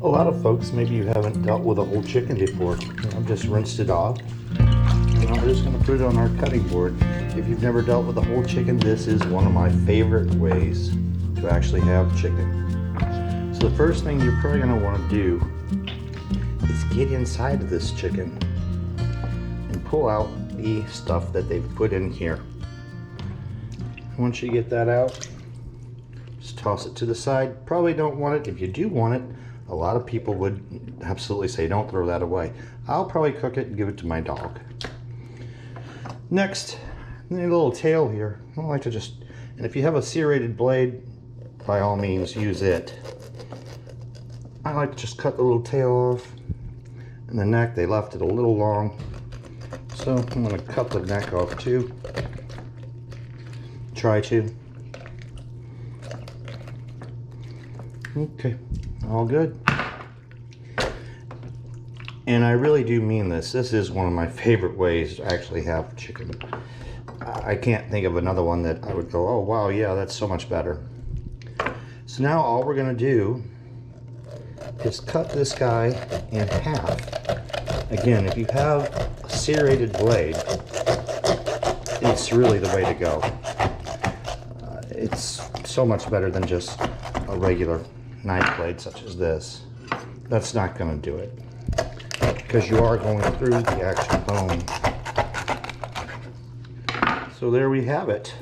A lot of folks, maybe you haven't dealt with a whole chicken before. I've just rinsed it off. And I'm just going to put it on our cutting board. If you've never dealt with a whole chicken, this is one of my favorite ways to actually have chicken. So the first thing you're probably going to want to do is get inside of this chicken and pull out the stuff that they've put in here. Once you get that out, just toss it to the side. Probably don't want it. If you do want it, a lot of people would absolutely say don't throw that away. I'll probably cook it and give it to my dog. Next, a little tail here. I like to just, and if you have a serrated blade, by all means use it. I like to just cut the little tail off. And the neck, they left it a little long. So I'm going to cut the neck off too. Try to. Okay, all good. And I really do mean this. This is one of my favorite ways to actually have chicken. I can't think of another one that I would go, oh wow, yeah, that's so much better. So now all we're gonna do is cut this guy in half. Again, if you have a serrated blade, it's really the way to go. It's so much better than just a regular knife blade such as this. That's not going to do it because you are going through the actual bone. So there we have it.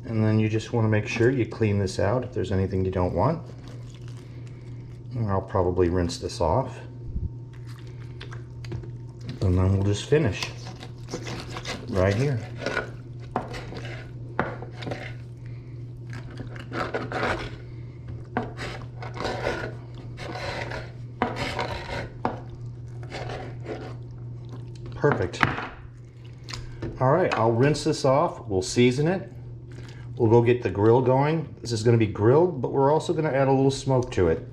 And then you just want to make sure you clean this out if there's anything you don't want. And I'll probably rinse this off. And then we'll just finish right here. Perfect. All right, I'll rinse this off. We'll season it. We'll go get the grill going. This is going to be grilled, but we're also going to add a little smoke to it.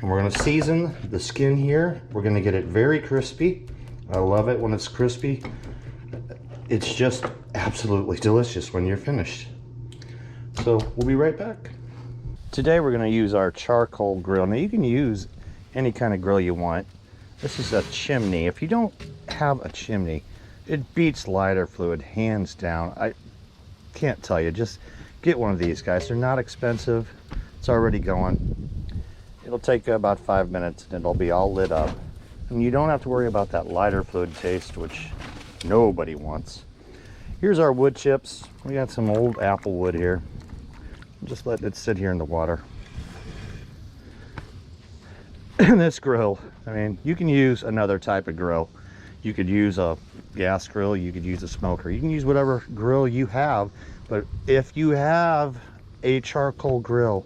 And we're going to season the skin here. We're going to get it very crispy. I love it when it's crispy. It's just absolutely delicious when you're finished. So we'll be right back. Today we're going to use our charcoal grill. Now you can use any kind of grill you want. This is a chimney. If you don't have a chimney, it beats lighter fluid hands down. I can't tell you, just get one of these guys. They're not expensive. It's already going. It'll take about 5 minutes and it'll be all lit up. And you don't have to worry about that lighter fluid taste, which nobody wants. Here's our wood chips. We got some old apple wood here. I'm just letting it sit here in the water. And this grill, I mean, you can use another type of grill. You could use a gas grill, you could use a smoker, you can use whatever grill you have. But if you have a charcoal grill,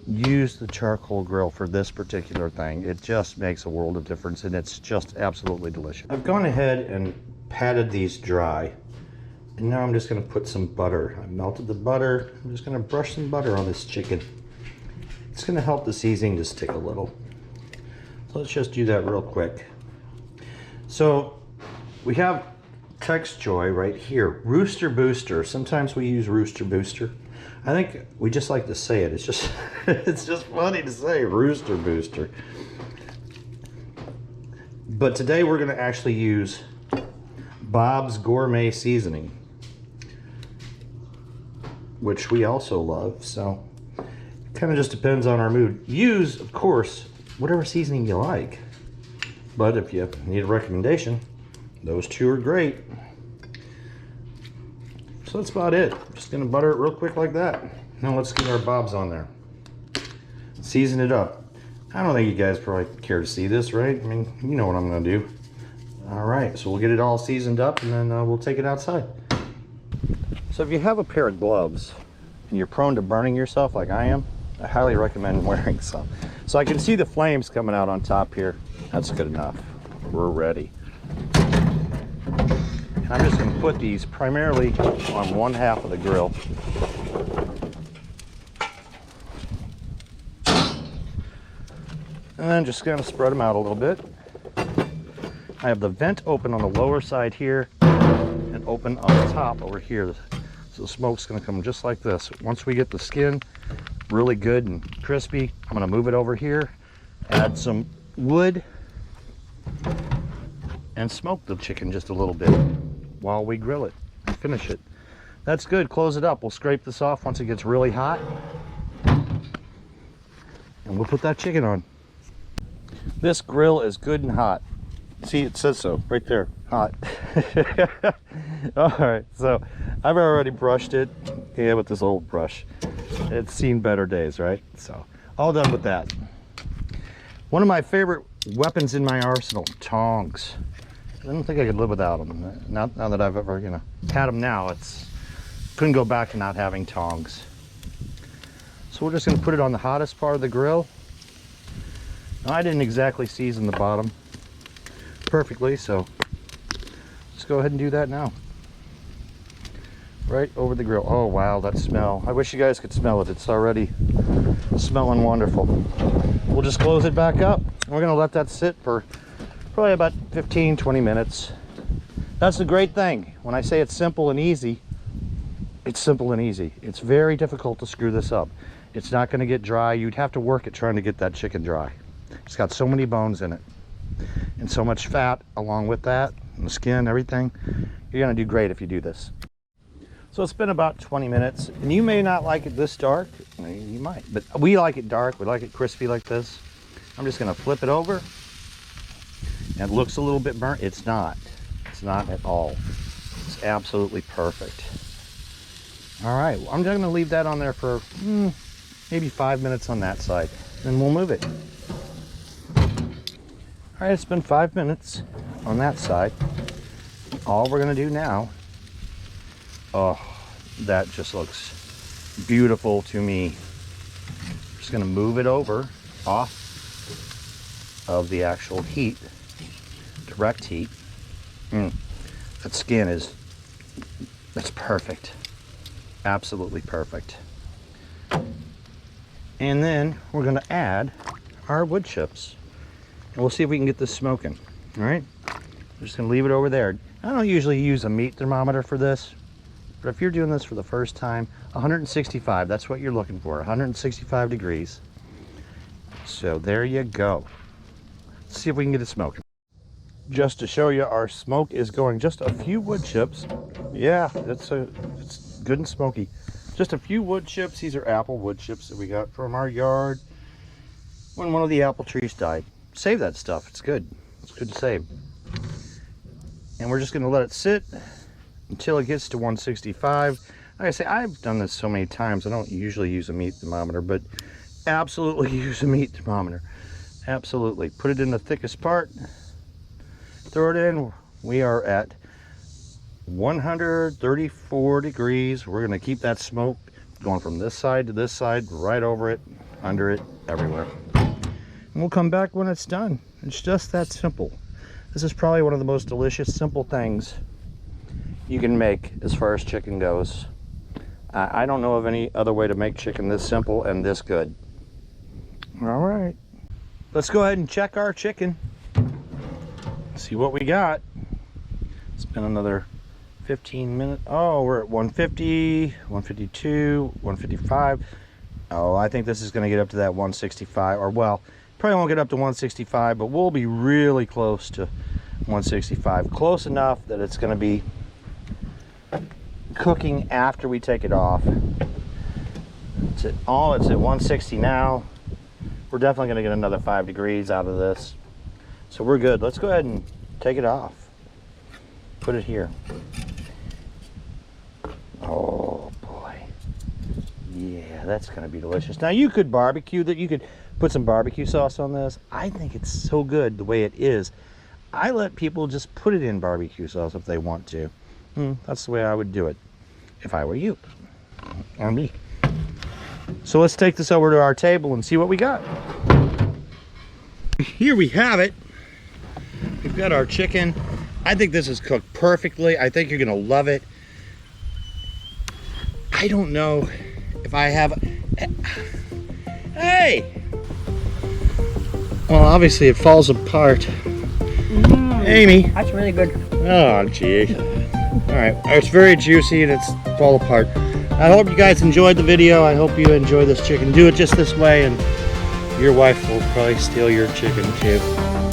use the charcoal grill for this particular thing. It just makes a world of difference, and it's just absolutely delicious. I've gone ahead and patted these dry, and now I'm just going to put some butter. I melted the butter. I'm just going to brush some butter on this chicken. It's going to help the seasoning to stick a little. So let's just do that real quick. So we have Tex Joy right here, Rooster Booster. Sometimes we use Rooster Booster. I think we just like to say it. It's just it's just funny to say Rooster Booster. But today we're going to actually use Bob's Gourmet Seasoning, which we also love. So it kind of just depends on our mood. Use, of course, whatever seasoning you like. But if you need a recommendation, those two are great. So that's about it. Just gonna butter it real quick like that. Now let's get our Bob's on there. Season it up. I don't think you guys probably care to see this, right? I mean, you know what I'm gonna do. All right, so we'll get it all seasoned up and then we'll take it outside. So if you have a pair of gloves and you're prone to burning yourself like I am, I highly recommend wearing some. So I can see the flames coming out on top here. That's good enough. We're ready. And I'm just going to put these primarily on one half of the grill. And then just going to spread them out a little bit. I have the vent open on the lower side here and open on the top over here. So the smoke's going to come just like this. Once we get the skin really good and crispy, I'm going to move it over here add some wood and smoke the chicken just a little bit while we grill it and finish it. That's good. Close it up. We'll scrape this off once it gets really hot, and we'll put that chicken on. This grill is good and hot. See, it says so right there, hot. All right, so I've already brushed it, yeah, with this old brush. It's seen better days, right? So all done with that. One of my favorite weapons in my arsenal, tongs. I don't think I could live without them. Now that I've ever, had them now, couldn't go back to not having tongs. So we're just gonna put it on the hottest part of the grill. Now, I didn't exactly season the bottom perfectly, so let's go ahead and do that now. Right over the grill. Oh wow, that smell. I wish you guys could smell it. It's already smelling wonderful. We'll just close it back up. We're gonna let that sit for probably about 15-20 minutes. That's the great thing. When I say it's simple and easy, it's simple and easy. It's very difficult to screw this up. It's not gonna get dry. You'd have to work at trying to get that chicken dry. It's got so many bones in it and so much fat along with that, and the skin, everything. You're gonna do great if you do this. So it's been about 20 minutes, and you may not like it this dark. You might, but we like it dark. We like it crispy like this. I'm just gonna flip it over. And it looks a little bit burnt. It's not. It's not at all. It's absolutely perfect. All right, well, I'm just gonna leave that on there for maybe 5 minutes on that side. Then we'll move it. All right, it's been 5 minutes on that side. All we're gonna do now, oh, that just looks beautiful to me. Just gonna move it over off of the actual heat, direct heat. That skin that's perfect. Absolutely perfect. And then we're gonna add our wood chips. And we'll see if we can get this smoking. All right, we're just gonna leave it over there. I don't usually use a meat thermometer for this, but if you're doing this for the first time, 165, that's what you're looking for, 165 degrees. So there you go. Let's see if we can get it smoking. Just to show you, our smoke is going just a few wood chips. Yeah, it's good and smoky. Just a few wood chips. These are apple wood chips that we got from our yard when one of the apple trees died. Save that stuff. It's good. It's good to save. And we're just going to let it sit until it gets to 165. Like I say, I've done this so many times. I don't usually use a meat thermometer, but absolutely use a meat thermometer. Absolutely. Put it in the thickest part. Throw it in. We are at 134 degrees. We're going to keep that smoke going from this side to this side, right over it, under it, everywhere. And we'll come back when it's done. It's just that simple. This is probably one of the most delicious, simple things you can make as far as chicken goes. I don't know of any other way to make chicken this simple and this good. All right, let's go ahead and check our chicken. See what we got. It's been another 15 minutes. Oh, we're at 150, 152, 155. Oh, I think this is going to get up to that 165, or well, probably won't get up to 165, but we'll be really close to 165. Close enough that it's going to be cooking after we take it off. It's at 160 now. We're definitely going to get another 5 degrees out of this. So we're good. Let's go ahead and take it off. Put it here. Oh boy. Yeah, that's going to be delicious. Now you could barbecue that. You could put some barbecue sauce on this. I think it's so good the way it is. I let people just put it in barbecue sauce if they want to. That's the way I would do it if I were you or me. So let's take this over to our table and see what we got. Here we have it. We've got our chicken. I think this is cooked perfectly. I think you're gonna love it. I don't know if I have. Hey! Well, obviously it falls apart. Amy. That's really good. Oh, gee. All right, it's very juicy and it's fall apart. I hope you guys enjoyed the video. I hope you enjoy this chicken. Do it just this way and your wife will probably steal your chicken too.